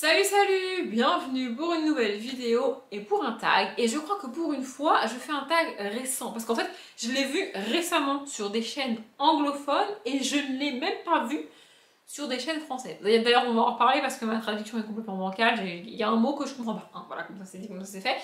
Salut, bienvenue pour une nouvelle vidéo et pour un tag. Et je crois que pour une fois, je fais un tag récent. Parce qu'en fait, je l'ai vu récemment sur des chaînes anglophones et je ne l'ai même pas vu sur des chaînes françaises. D'ailleurs, on va en reparler parce que ma traduction est complètement bancale. Il y a un mot que je comprends pas. Hein, voilà, comme ça c'est dit, comme ça c'est fait.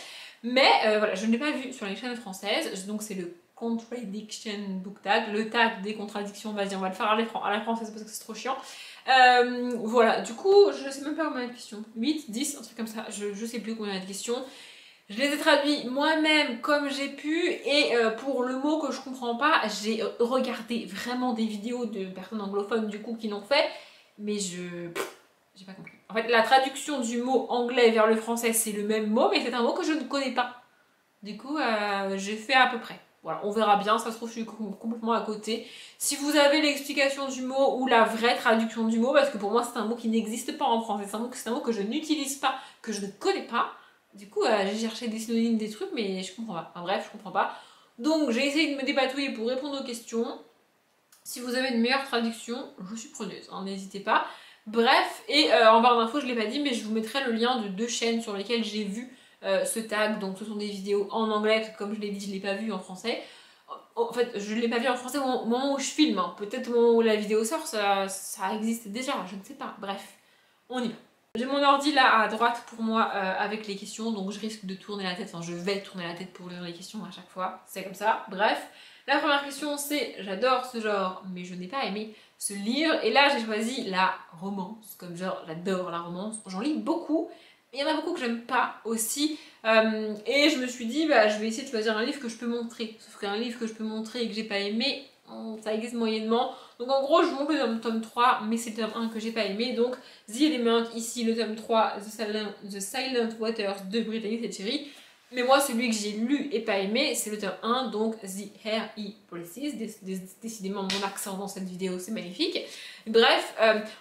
Mais voilà, je ne l'ai pas vu sur les chaînes françaises. Donc c'est le Contradiction Book Tag, le tag des contradictions. Vas-y, on va le faire à la française parce que c'est trop chiant. Voilà, du coup, je sais même pas combien il y a de questions. 8, 10, un truc comme ça. Je sais plus combien il y a de questions. Je les ai traduits moi-même comme j'ai pu. Et pour le mot que je comprends pas, j'ai regardé vraiment des vidéos de personnes anglophones du coup qui l'ont fait. Mais j'ai pas compris. En fait, la traduction du mot anglais vers le français, c'est le même mot, mais c'est un mot que je ne connais pas. Du coup, j'ai fait à peu près. Voilà, on verra bien, ça se trouve je suis complètement à côté. Si vous avez l'explication du mot ou la vraie traduction du mot, parce que pour moi c'est un mot qui n'existe pas en français, c'est un mot que je n'utilise pas, que je ne connais pas. Du coup, j'ai cherché des synonymes, des trucs, mais je comprends pas. Enfin bref, je comprends pas. Donc j'ai essayé de me dépatouiller pour répondre aux questions. Si vous avez une meilleure traduction, je suis preneuse, hein, n'hésitez pas. Bref, et en barre d'infos, je l'ai pas dit, mais je vous mettrai le lien de 2 chaînes sur lesquelles j'ai vu ce tag. Donc ce sont des vidéos en anglais, parce que comme je l'ai dit, je l'ai pas vu en français. En fait, je l'ai pas vu en français au moment où je filme. Hein. Peut-être au moment où la vidéo sort, ça existe déjà, je ne sais pas. Bref, on y va. J'ai mon ordi là à droite pour moi avec les questions, donc je risque de tourner la tête, enfin je vais tourner la tête pour lire les questions à chaque fois, c'est comme ça. Bref, la première question c'est « J'adore ce genre, mais je n'ai pas aimé ce livre ». Et là j'ai choisi la romance, comme genre j'adore la romance, j'en lis beaucoup, mais il y en a beaucoup que j'aime pas aussi. Et je me suis dit, bah, je vais essayer de choisir un livre que je peux montrer. Sauf qu'un livre que je peux montrer et que j'ai pas aimé, ça existe moyennement. Donc en gros, je vous montre le tome 3, mais c'est le tome 1 que j'ai pas aimé. Donc The Element, ici le tome 3, The Silent Waters de Brittany Setcheri. Mais moi, celui que j'ai lu et pas aimé, c'est le tome 1, donc The Hair E Policies. Décidément, mon accent dans cette vidéo, c'est magnifique. Bref,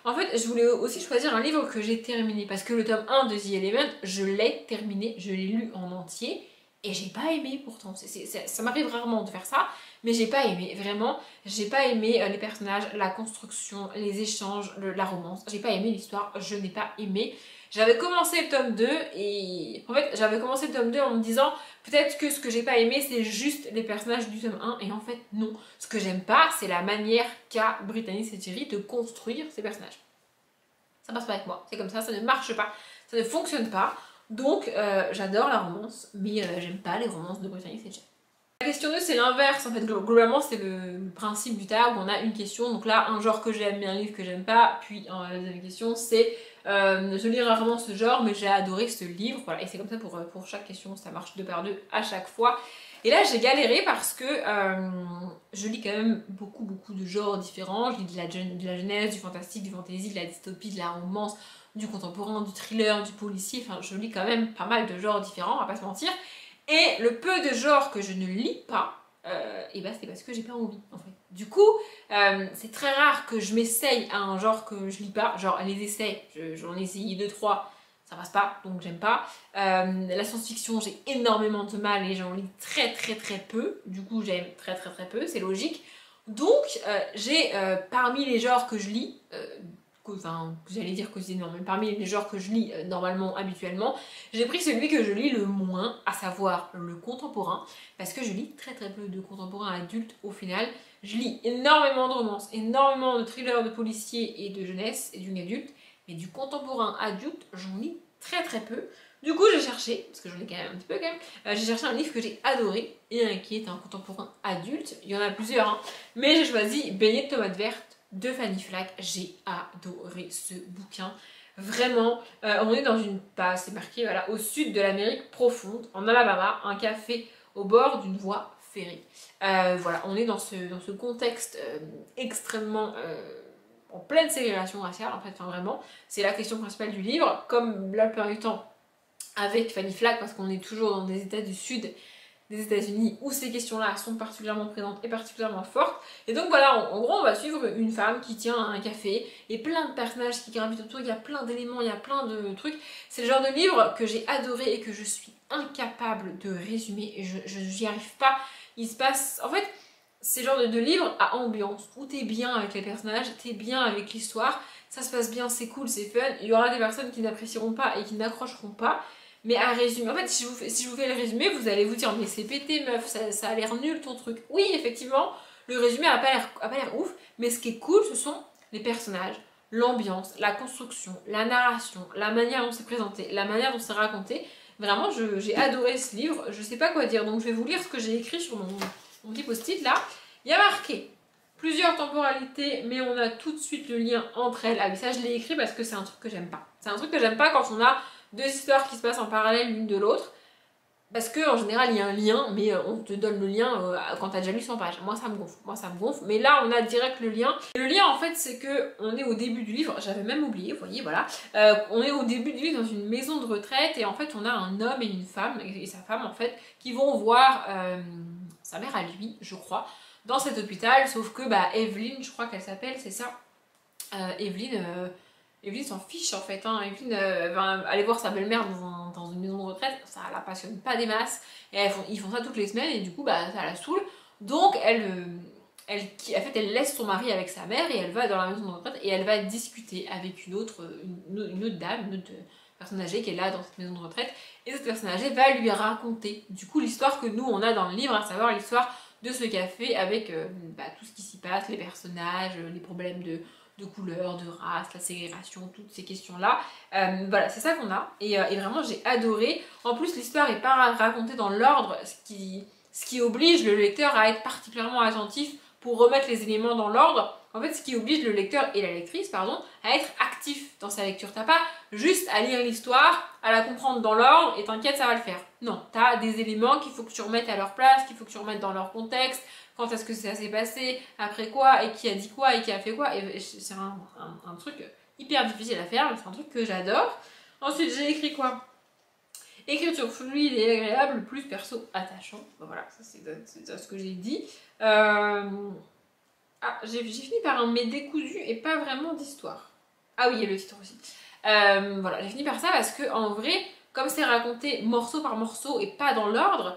en fait, je voulais aussi choisir un livre que j'ai terminé. Parce que le tome 1 de The Element, je l'ai terminé, je l'ai lu en entier. Et j'ai pas aimé pourtant. Ça m'arrive rarement de faire ça. Mais j'ai pas aimé, vraiment. J'ai pas aimé les personnages, la construction, les échanges, la romance. J'ai pas aimé l'histoire, je n'ai pas aimé. J'avais commencé le tome 2 et en fait j'avais commencé le tome 2 en me disant peut-être que ce que j'ai pas aimé c'est juste les personnages du tome 1 et en fait non. Ce que j'aime pas c'est la manière qu'a Brittany Setcheri de construire ses personnages. Ça passe pas avec moi, c'est comme ça ne marche pas, ça ne fonctionne pas. Donc j'adore la romance mais j'aime pas les romances de Brittany Setcheri. La question 2 c'est l'inverse, en fait globalement c'est le principe du tag où on a une question, donc là un genre que j'aime et un livre que j'aime pas, puis la deuxième question c'est je lis rarement ce genre mais j'ai adoré ce livre, voilà, et c'est comme ça pour chaque question, ça marche 2 par 2 à chaque fois. Et là j'ai galéré parce que je lis quand même beaucoup de genres différents, je lis de la jeunesse, du fantastique, du fantasy, de la dystopie, de la romance, du contemporain, du thriller, du policier, enfin je lis quand même pas mal de genres différents, on va pas se mentir. Et le peu de genres que je ne lis pas, et bah c'est parce que j'ai pas envie en fait. Du coup, c'est très rare que je m'essaye à un genre que je lis pas, genre les essais, j'en ai essayé 2-3, ça passe pas, donc j'aime pas. La science-fiction, j'ai énormément de mal et j'en lis très peu, du coup j'aime très peu, c'est logique. Donc j'ai parmi les genres que je lis, enfin, j'allais dire que c'est non, mais parmi les genres que je lis normalement, habituellement, j'ai pris celui que je lis le moins, à savoir le contemporain, parce que je lis très peu de contemporain adulte au final. Je lis énormément de romances, énormément de thrillers de policiers et de jeunesse et d'une adulte, mais du contemporain adulte, j'en lis très peu. Du coup, j'ai cherché, parce que j'en ai quand même un petit peu quand même, j'ai cherché un livre que j'ai adoré, et qui est un contemporain adulte, il y en a plusieurs, hein, mais j'ai choisi Beignets de tomates vertes de Fanny Flagg. J'ai adoré ce bouquin. Vraiment, on est dans une base, c'est marqué, voilà, au sud de l'Amérique profonde, en Alabama, un café au bord d'une voie ferrée. Voilà, on est dans ce contexte extrêmement en pleine ségrégation raciale, en fait, enfin vraiment, c'est la question principale du livre, comme la plupart du temps avec Fanny Flagg, parce qu'on est toujours dans des états du sud des États-Unis où ces questions-là sont particulièrement présentes et particulièrement fortes. Et donc voilà, en gros, on va suivre une femme qui tient un café et plein de personnages qui gravitent autour, il y a plein d'éléments, il y a plein de trucs. C'est le genre de livre que j'ai adoré et que je suis incapable de résumer, et j'y arrive pas. Il se passe... En fait, c'est le genre de livre à ambiance où t'es bien avec les personnages, t'es bien avec l'histoire, ça se passe bien, c'est cool, c'est fun. Il y aura des personnes qui n'apprécieront pas et qui n'accrocheront pas. Mais à résumer, en fait, si je vous fais le résumé, vous allez vous dire, mais c'est pété, meuf, ça a l'air nul ton truc. Oui, effectivement, le résumé a pas l'air ouf, mais ce qui est cool, ce sont les personnages, l'ambiance, la construction, la narration, la manière dont c'est présenté, la manière dont c'est raconté. Vraiment, j'ai adoré ce livre, je sais pas quoi dire, donc je vais vous lire ce que j'ai écrit sur mon petit post-it là. Il y a marqué plusieurs temporalités, mais on a tout de suite le lien entre elles. Ah oui, ça je l'ai écrit parce que c'est un truc que j'aime pas. C'est un truc que j'aime pas quand on a deux histoires qui se passent en parallèle l'une de l'autre. Parce qu'en général, il y a un lien, mais on te donne le lien quand t'as déjà lu 100 pages. Moi, ça me gonfle. Mais là, on a direct le lien. Et le lien, en fait, c'est que on est au début du livre. J'avais même oublié, vous voyez, voilà. On est au début du livre dans une maison de retraite. Et en fait, on a un homme et une femme, et sa femme, en fait, qui vont voir sa mère à lui, je crois, dans cet hôpital. Sauf que, Evelyne, je crois qu'elle s'appelle, c'est ça. Evelyne s'en fiche en fait, hein. Evelyne va aller voir sa belle-mère dans une maison de retraite, ça la passionne pas des masses, et ils font ça toutes les semaines et du coup ça la saoule. Donc en fait, elle laisse son mari avec sa mère et elle va dans la maison de retraite et elle va discuter avec une autre dame, une autre personne âgée qui est là dans cette maison de retraite, et cette personne âgée va lui raconter du coup l'histoire que nous on a dans le livre, à savoir l'histoire de ce café avec tout ce qui s'y passe, les personnages, les problèmes de couleur, de race, la ségrégation, toutes ces questions-là. Voilà, c'est ça qu'on a. Et vraiment, j'ai adoré. En plus, l'histoire n'est pas racontée dans l'ordre, ce qui oblige le lecteur à être particulièrement attentif pour remettre les éléments dans l'ordre. En fait, ce qui oblige le lecteur et la lectrice, pardon, à être actif dans sa lecture. T'as pas juste à lire l'histoire, à la comprendre dans l'ordre et t'inquiète, ça va le faire. Non, t'as des éléments qu'il faut que tu remettes à leur place, qu'il faut que tu remettes dans leur contexte, quand est-ce que ça s'est passé, après quoi, et qui a dit quoi, et qui a fait quoi. Et c'est un truc hyper difficile à faire, mais c'est un truc que j'adore. Ensuite, j'ai écrit quoi? Écriture fluide et agréable, plus perso attachant. Ben voilà, ça c'est ce que j'ai dit. J'ai fini par un mais décousu et pas vraiment d'histoire. Ah oui, il y a le titre aussi. Voilà, j'ai fini par ça parce que en vrai, comme c'est raconté morceau par morceau et pas dans l'ordre,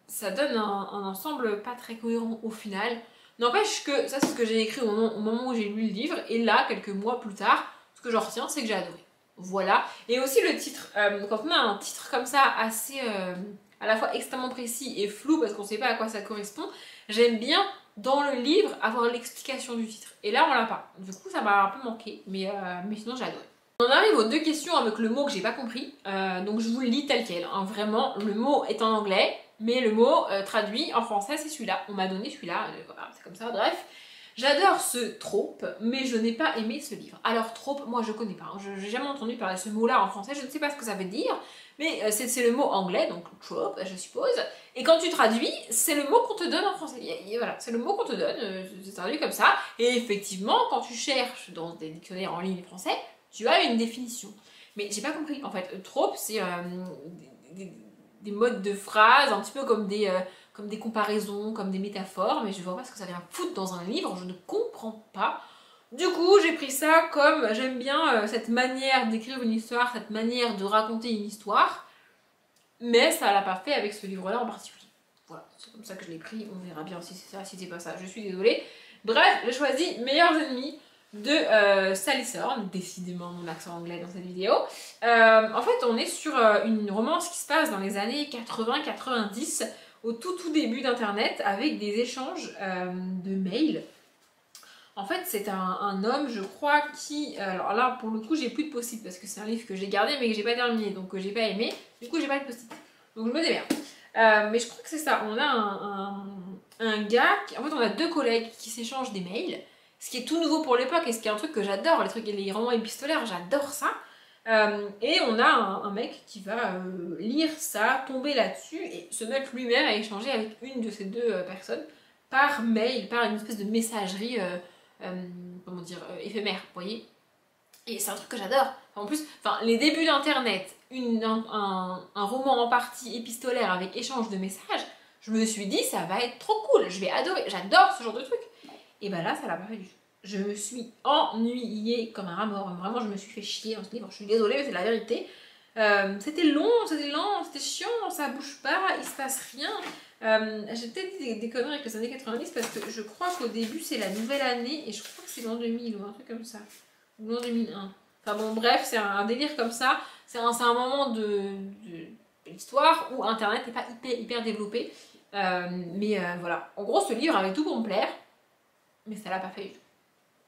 ça donne un ensemble pas très cohérent au final. N'empêche que ça, c'est ce que j'ai écrit au moment où j'ai lu le livre, et là, quelques mois plus tard, ce que j'en retiens, c'est que j'ai adoré. Voilà. Et aussi le titre. Quand on a un titre comme ça, assez à la fois extrêmement précis et flou, parce qu'on sait pas à quoi ça correspond, j'aime bien, dans le livre, avoir l'explication du titre. Et là, on l'a pas. Du coup, ça m'a un peu manqué, mais sinon, j'ai adoré. On arrive aux deux questions avec le mot que j'ai pas compris, donc je vous le lis tel quel. Hein. Vraiment, le mot est en anglais, mais le mot traduit en français, c'est celui-là. On m'a donné celui-là, voilà, c'est comme ça, bref. J'adore ce trope, mais je n'ai pas aimé ce livre. Alors trope, moi je connais pas, hein. Je n'ai jamais entendu parler de ce mot-là en français, je ne sais pas ce que ça veut dire, mais c'est le mot anglais, donc trope, je suppose. Et quand tu traduis, c'est le mot qu'on te donne en français. Voilà, c'est le mot qu'on te donne, c'est traduit comme ça. Et effectivement, quand tu cherches dans des dictionnaires en ligne français, tu as une définition. Mais j'ai pas compris, en fait. Trope, c'est des modes de phrases, un petit peu comme des comparaisons, comme des métaphores, mais je vois pas ce que ça vient foutre dans un livre, je ne comprends pas. Du coup, j'ai pris ça comme j'aime bien cette manière d'écrire une histoire, cette manière de raconter une histoire, mais ça l'a pas fait avec ce livre-là en particulier. Voilà, c'est comme ça que je l'ai pris, on verra bien si c'est ça, si c'est pas ça, je suis désolée. Bref, j'ai choisi Meilleurs ennemis de Sally Thorne, décidément mon accent anglais dans cette vidéo. En fait, on est sur une romance qui se passe dans les années 80-90, au tout début d'internet, avec des échanges de mails. En fait, c'est un homme, je crois, qui... alors là, pour le coup, j'ai plus de post-it, parce que c'est un livre que j'ai gardé, mais que j'ai pas terminé, donc que j'ai pas aimé. Du coup, j'ai pas de post-it. Donc je me démerde. Mais je crois que c'est ça. On a un gars... En fait, on a deux collègues qui s'échangent des mails, ce qui est tout nouveau pour l'époque, et ce qui est un truc que j'adore, les romans épistolaires, j'adore ça. Et on a un mec qui va lire ça, tomber là-dessus et se mettre lui-même à échanger avec une de ces deux personnes par mail, par une espèce de messagerie comment dire, éphémère, vous voyez. Et c'est un truc que j'adore. En plus, les débuts d'internet, un roman en partie épistolaire avec échange de messages, je me suis dit ça va être trop cool, je vais adorer, j'adore ce genre de truc. Et bah là, ça l'a pas fait du tout. Je me suis ennuyée comme un rat mort. Vraiment, je me suis fait chier dans ce livre. Je suis désolée, mais c'est la vérité. C'était long, c'était lent, c'était chiant, ça bouge pas, il se passe rien. J'ai peut-être dit des conneries avec les années 90 parce que je crois qu'au début, c'est la nouvelle année et je crois que c'est l'an 2000 ou un truc comme ça. Non 2001. Enfin bon, bref, c'est un délire comme ça. C'est un moment de l'histoire où Internet n'est pas hyper développé. Voilà. En gros, ce livre avait tout pour me plaire, mais ça l'a pas fait.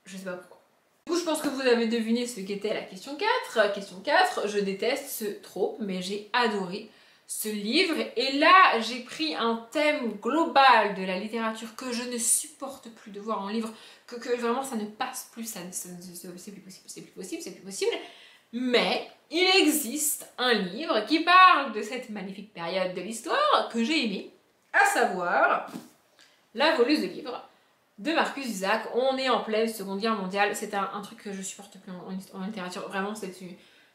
Je sais pas pourquoi. Du coup, je pense que vous avez deviné ce qu'était la question 4. Question 4, je déteste ce trope, mais j'ai adoré ce livre. Et là, j'ai pris un thème global de la littérature que je ne supporte plus de voir en livre, que vraiment ça ne passe plus, c'est plus possible, c'est plus possible, c'est plus possible. Mais il existe un livre qui parle de cette magnifique période de l'histoire que j'ai aimée, à savoir La voleuse de livres de Marcus Zusak. On est en pleine Seconde Guerre mondiale, c'est un truc que je supporte plus en littérature, vraiment c'est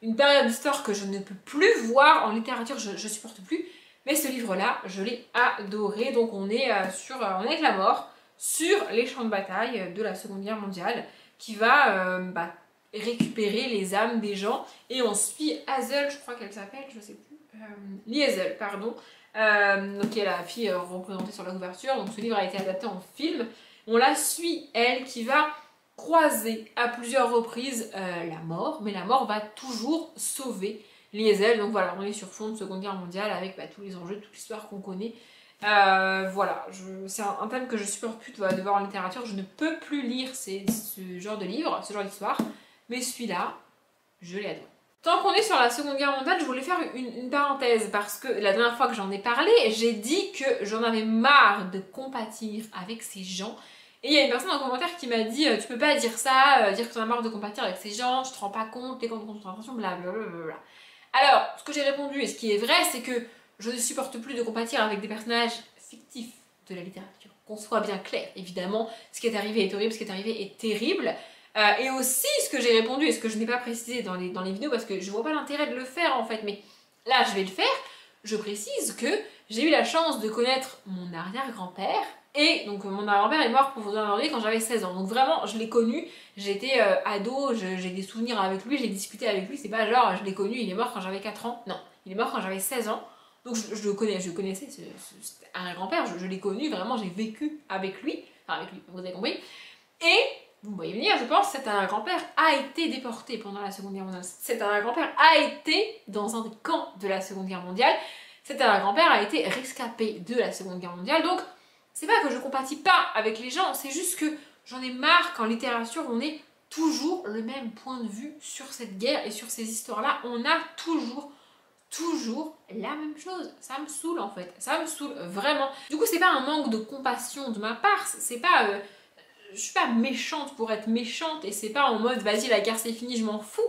une période d'histoire que je ne peux plus voir en littérature, je supporte plus. Mais ce livre-là, je l'ai adoré, donc on est avec la mort sur les champs de bataille de la Seconde Guerre mondiale qui va récupérer les âmes des gens, et on suit Hazel, je crois qu'elle s'appelle, je sais plus, Liesel, pardon, donc qui est la fille représentée sur la couverture. Donc ce livre a été adapté en film. On la suit, elle, qui va croiser à plusieurs reprises la mort, mais la mort va toujours sauver Liesel. Donc voilà, on est sur fond de Seconde Guerre mondiale avec tous les enjeux, toute l'histoire qu'on connaît. Voilà, c'est un thème que je supporte plus de voir en littérature. Je ne peux plus lire ce genre de livre, ce genre d'histoire. Mais celui-là, je l'ai adoré. Tant qu'on est sur la Seconde Guerre mondiale, je voulais faire une parenthèse parce que la dernière fois que j'en ai parlé, j'ai dit que j'en avais marre de compatir avec ces gens. Et il y a une personne en commentaire qui m'a dit tu peux pas dire ça, dire que t'en as marre de compatir avec ces gens, je te rends pas compte, les camps de concentration, blablabla. Alors, ce que j'ai répondu et ce qui est vrai, c'est que je ne supporte plus de compatir avec des personnages fictifs de la littérature. Qu'on soit bien clair, évidemment, ce qui est arrivé est horrible, ce qui est arrivé est terrible. Et aussi, ce que j'ai répondu et ce que je n'ai pas précisé dans les vidéos, parce que je vois pas l'intérêt de le faire en fait, mais là je vais le faire, je précise que j'ai eu la chance de connaître mon arrière-grand-père, et donc mon arrière-grand-père est mort, pour vous en donner, quand j'avais 16 ans, donc vraiment je l'ai connu, j'étais ado, j'ai des souvenirs avec lui, j'ai discuté avec lui, c'est pas genre je l'ai connu, il est mort quand j'avais 4 ans, non, il est mort quand j'avais 16 ans, donc je connaissais cet arrière-grand-père, je l'ai connu, vraiment j'ai vécu avec lui, vous avez compris, et vous me voyez venir, je pense que cet arrière-grand-père a été déporté pendant la Seconde Guerre mondiale. Cet arrière-grand-père a été dans un des camps de la Seconde Guerre mondiale. Cet arrière-grand-père a été rescapé de la Seconde Guerre mondiale. Donc, c'est pas que je compatis pas avec les gens, c'est juste que j'en ai marre qu'en littérature, on ait toujours le même point de vue sur cette guerre et sur ces histoires-là. On a toujours la même chose. Ça me saoule en fait. Ça me saoule vraiment. Du coup, c'est pas un manque de compassion de ma part. C'est pas... je suis pas méchante pour être méchante et c'est pas en mode vas-y la guerre c'est fini, je m'en fous.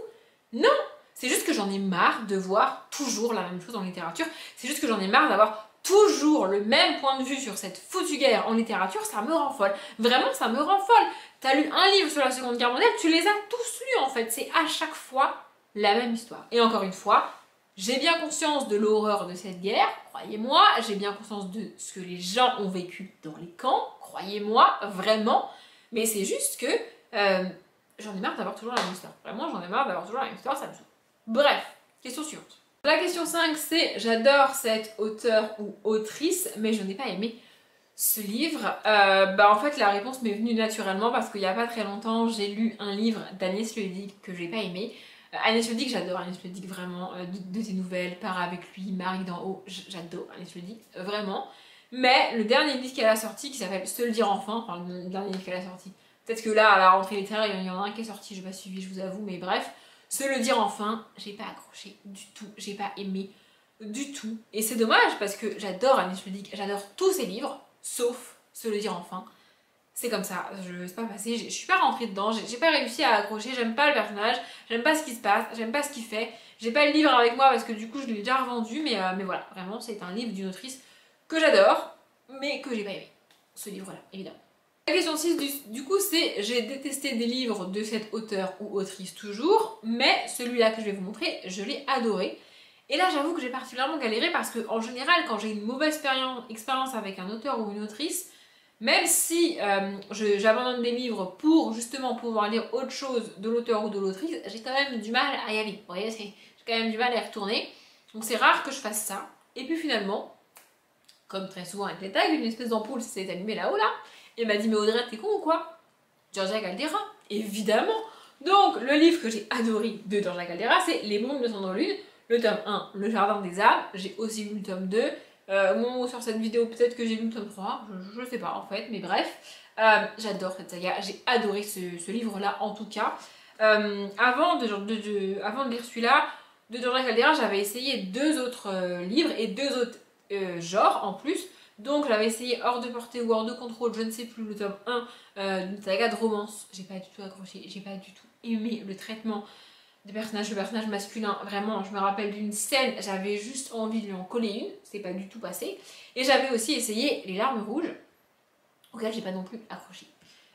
Non, c'est juste que j'en ai marre de voir toujours la même chose en littérature. C'est juste que j'en ai marre d'avoir toujours le même point de vue sur cette foutue guerre en littérature, ça me rend folle. Vraiment, ça me rend folle. T'as lu un livre sur la Seconde Guerre mondiale, tu les as tous lus en fait. C'est à chaque fois la même histoire. Et encore une fois, j'ai bien conscience de l'horreur de cette guerre, croyez-moi. J'ai bien conscience de ce que les gens ont vécu dans les camps, croyez-moi, vraiment. Mais c'est juste que j'en ai marre d'avoir toujours la même histoire. Vraiment, j'en ai marre d'avoir toujours la même histoire, ça me saoule. Bref, question suivante. La question 5, c'est j'adore cette auteure ou autrice, mais je n'ai pas aimé ce livre. En fait, la réponse m'est venue naturellement parce qu'il n'y a pas très longtemps, j'ai lu un livre d'Agnès Leudig que j'ai pas aimé. Agnès Leudig, j'adore Agnès Leudig, vraiment, de ses nouvelles, Part avec lui, Marie d'en haut, j'adore Agnès Leudig, vraiment. Mais le dernier livre qu'elle a sorti, qui s'appelle Se le dire enfin, le dernier livre qu'elle a sorti, peut-être que là, à la rentrée littéraire, il y en a un qui est sorti, je n'ai pas suivi, je vous avoue, mais bref, Se le dire enfin, j'ai pas accroché du tout, j'ai pas aimé du tout. Et c'est dommage parce que j'adore Agnès Leudig, j'adore tous ses livres, sauf Se le dire enfin. C'est comme ça, c'est pas passé, je suis pas rentrée dedans, j'ai pas réussi à accrocher, j'aime pas le personnage, j'aime pas ce qui se passe, j'aime pas ce qu'il fait. J'ai pas le livre avec moi parce que du coup je l'ai déjà revendu, mais voilà, vraiment c'est un livre d'une autrice que j'adore, mais que j'ai pas aimé. Ce livre-là, évidemment. La question 6, du coup, c'est j'ai détesté des livres de cette auteure ou autrice toujours, mais celui-là que je vais vous montrer, je l'ai adoré. Et là, j'avoue que j'ai particulièrement galéré parce que, en général, quand j'ai une mauvaise expérience avec un auteur ou une autrice, même si j'abandonne des livres pour justement pouvoir lire autre chose de l'auteur ou de l'autrice, j'ai quand même du mal à y aller. Vous voyez, j'ai quand même du mal à y retourner. Donc c'est rare que je fasse ça. Et puis finalement, comme très souvent avec les tags, une espèce d'ampoule s'est allumée là-haut là, et m'a dit mais Audrey t'es con ou quoi? Georgia Caldera, évidemment, Donc, le livre que j'ai adoré de Dorja Caldera, c'est Les Mondes de Sandrelune, le tome 1, Le Jardin des Âmes. J'ai aussi lu le tome 2. Au moment où sort cette vidéo, peut-être que j'ai lu le tome 3, je sais pas en fait, mais bref. J'adore cette saga, j'ai adoré ce livre-là en tout cas. Avant de lire celui-là, de Dorja Caldera, j'avais essayé 2 autres livres et 2 autres genres en plus. Donc j'avais essayé Hors de portée ou Hors de contrôle, je ne sais plus, le tome 1 d'une saga de romance. J'ai pas du tout accroché, j'ai pas du tout aimé le traitement des personnages, le personnage masculin. Vraiment, je me rappelle d'une scène, j'avais juste envie de lui en coller une, c'est pas du tout passé. Et j'avais aussi essayé Les Larmes Rouges, auquel j'ai pas non plus accroché.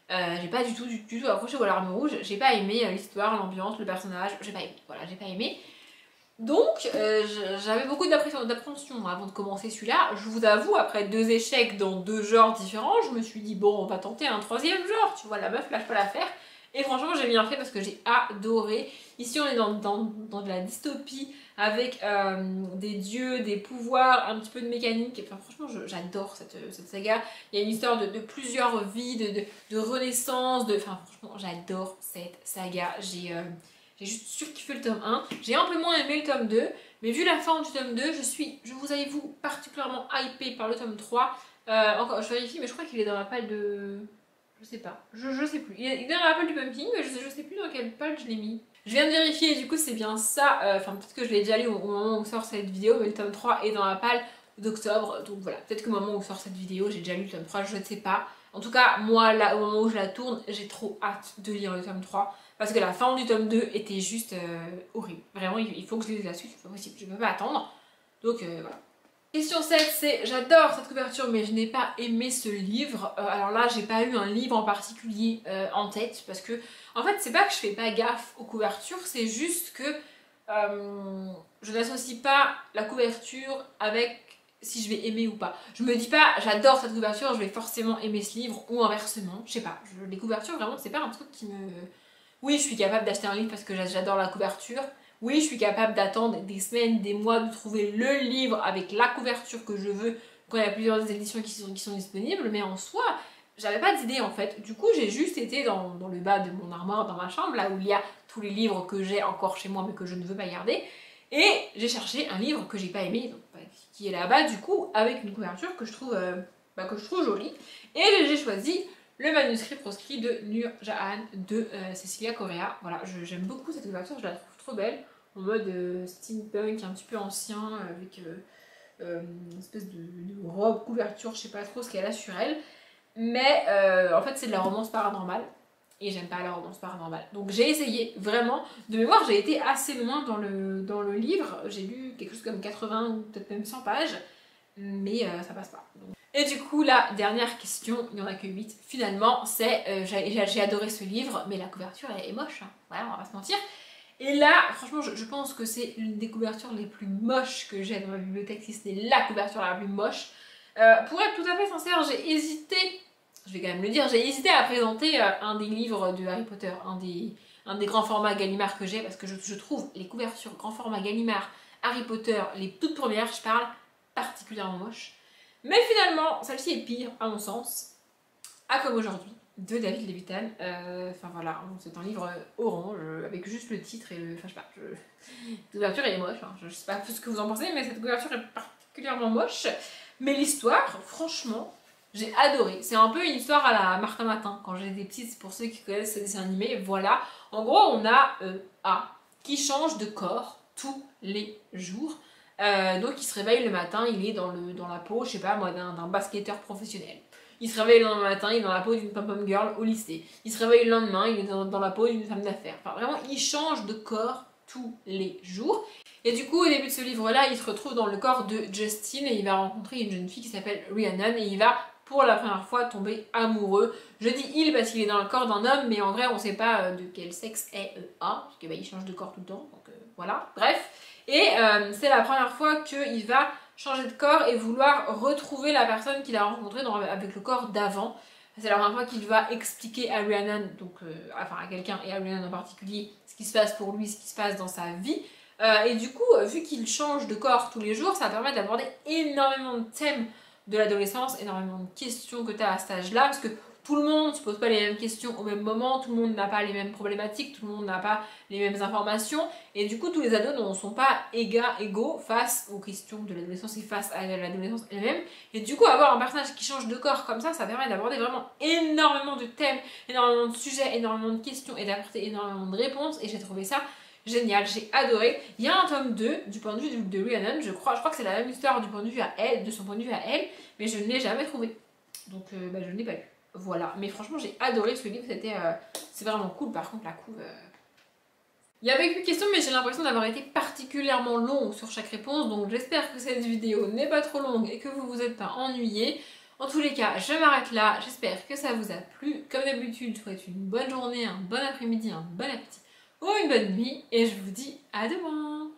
J'ai pas du tout accroché aux Larmes Rouges, j'ai pas aimé l'histoire, l'ambiance, le personnage, j'ai pas aimé, voilà, j'ai pas aimé. Donc, j'avais beaucoup d'appréhension avant de commencer celui-là. Je vous avoue, après 2 échecs dans 2 genres différents, je me suis dit, bon, on va tenter un 3e genre, tu vois, la meuf lâche pas l'affaire. Et franchement, j'ai bien fait parce que j'ai adoré. Ici, on est dans de la dystopie avec des dieux, des pouvoirs, un petit peu de mécanique. Enfin, franchement, j'adore cette saga. Il y a une histoire de plusieurs vies, de renaissance. Enfin, franchement, j'adore cette saga. J'ai juste surkiffé le tome 1. J'ai un peu moins aimé le tome 2. Mais vu la fin du tome 2, je vous avoue, particulièrement hypée par le tome 3. Encore, je vérifie, mais je crois qu'il est dans la palle de... Je sais pas, je sais plus. Il est dans la palle du pumping, mais je sais plus dans quelle palle je l'ai mis. Je viens de vérifier, et du coup c'est bien ça. Enfin, peut-être que je l'ai déjà lu au moment où sort cette vidéo, mais le tome 3 est dans la palle d'octobre. Donc voilà, peut-être qu'au moment où sort cette vidéo, j'ai déjà lu le tome 3, je ne sais pas. En tout cas, moi, là, au moment où je la tourne, j'ai trop hâte de lire le tome 3. Parce que la fin du tome 2 était juste horrible. Vraiment, il faut que je lise la suite, c'est pas possible, je ne peux pas attendre. Donc voilà. Question 7, c'est j'adore cette couverture mais je n'ai pas aimé ce livre. Alors là, j'ai pas eu un livre en particulier en tête parce que en fait, c'est pas que je fais pas gaffe aux couvertures, c'est juste que je n'associe pas la couverture avec si je vais aimer ou pas. Je me dis pas j'adore cette couverture, je vais forcément aimer ce livre ou inversement, je sais pas. Les couvertures, vraiment, c'est pas un truc qui me... Oui, je suis capable d'acheter un livre parce que j'adore la couverture. Oui, je suis capable d'attendre des semaines, des mois, de trouver le livre avec la couverture que je veux quand il y a plusieurs éditions qui sont disponibles, mais en soi, j'avais pas d'idée en fait. Du coup, j'ai juste été dans le bas de mon armoire, dans ma chambre, là où il y a tous les livres que j'ai encore chez moi mais que je ne veux pas garder, et j'ai cherché un livre que j'ai pas aimé, donc, qui est là-bas du coup, avec une couverture que je trouve jolie, et j'ai choisi le manuscrit proscrit de Nur Jahan de Cecilia Correa. Voilà, j'aime beaucoup cette couverture, je la trouve trop belle, en mode steampunk, un petit peu ancien, avec une espèce de robe, couverture, je sais pas trop ce qu'elle a sur elle. Mais en fait, c'est de la romance paranormale, et j'aime pas la romance paranormale. Donc j'ai essayé, vraiment, de mémoire, j'ai été assez loin dans le livre, j'ai lu quelque chose comme 80 ou peut-être même 100 pages, mais ça passe pas. Donc... Et du coup, la dernière question, il n'y en a que 8 finalement, c'est j'ai adoré ce livre, mais la couverture est moche, hein. Voilà, on va pas se mentir. Et là, franchement, je pense que c'est l'une des couvertures les plus moches que j'ai dans ma bibliothèque, si ce n'est la couverture la plus moche. Pour être tout à fait sincère, j'ai hésité, je vais quand même le dire, j'ai hésité à présenter un des livres de Harry Potter, un des grands formats Gallimard que j'ai, parce que je trouve les couvertures grand format Gallimard, Harry Potter, les toutes premières, je parle, particulièrement moches. Mais finalement, celle-ci est pire, à mon sens, à comme aujourd'hui, de David Levitan. Enfin voilà, c'est un livre orange, avec juste le titre et le... Enfin je sais pas, cette couverture elle est moche, hein. Je sais pas ce que vous en pensez, mais cette couverture est particulièrement moche. Mais l'histoire, franchement, j'ai adoré. C'est un peu une histoire à la Martin Matin, quand j'étais petite, pour ceux qui connaissent ce dessin animé, voilà. En gros, on a A, qui change de corps tous les jours. Donc il se réveille le matin, il est dans la peau, je sais pas moi, d'un basketteur professionnel. Il se réveille le lendemain matin, il est dans la peau d'une pom-pom girl au lycée. Il se réveille le lendemain, il est dans la peau d'une femme d'affaires. Enfin vraiment, il change de corps tous les jours. Et du coup, au début de ce livre-là, il se retrouve dans le corps de Justin et il va rencontrer une jeune fille qui s'appelle Rhiannon et il va pour la première fois tomber amoureux. Je dis il parce qu'il est dans le corps d'un homme, mais en vrai on sait pas de quel sexe est A, parce qu'il change de corps tout le temps, donc voilà, bref. Et c'est la première fois qu'il va changer de corps et vouloir retrouver la personne qu'il a rencontrée avec le corps d'avant. C'est la première fois qu'il va expliquer à Rhiannon, donc enfin à quelqu'un et à Rhiannon en particulier, ce qui se passe pour lui, ce qui se passe dans sa vie. Et du coup, vu qu'il change de corps tous les jours, ça permet d'aborder énormément de thèmes de l'adolescence, énormément de questions que tu as à cet âge-là, parce que tout le monde ne se pose pas les mêmes questions au même moment, tout le monde n'a pas les mêmes problématiques, tout le monde n'a pas les mêmes informations, et du coup tous les ados ne sont pas égaux face aux questions de l'adolescence et face à l'adolescence elle-même, et du coup avoir un personnage qui change de corps comme ça permet d'aborder vraiment énormément de thèmes, énormément de sujets, énormément de questions, et d'apporter énormément de réponses, et j'ai trouvé ça génial, j'ai adoré. Il y a un tome 2 du point de vue de Rhiannon, je crois que c'est la même histoire du point de vue à elle, de son point de vue à elle, mais je ne l'ai jamais trouvé, donc je ne l'ai pas lu. Voilà, mais franchement j'ai adoré ce livre, c'est vraiment cool. Par contre la couve... Il y avait plus de questions, mais j'ai l'impression d'avoir été particulièrement longue sur chaque réponse, donc j'espère que cette vidéo n'est pas trop longue et que vous vous êtes pas ennuyés. En tous les cas, je m'arrête là, j'espère que ça vous a plu. Comme d'habitude, je vous souhaite une bonne journée, un bon après-midi, un bon appétit ou une bonne nuit, et je vous dis à demain.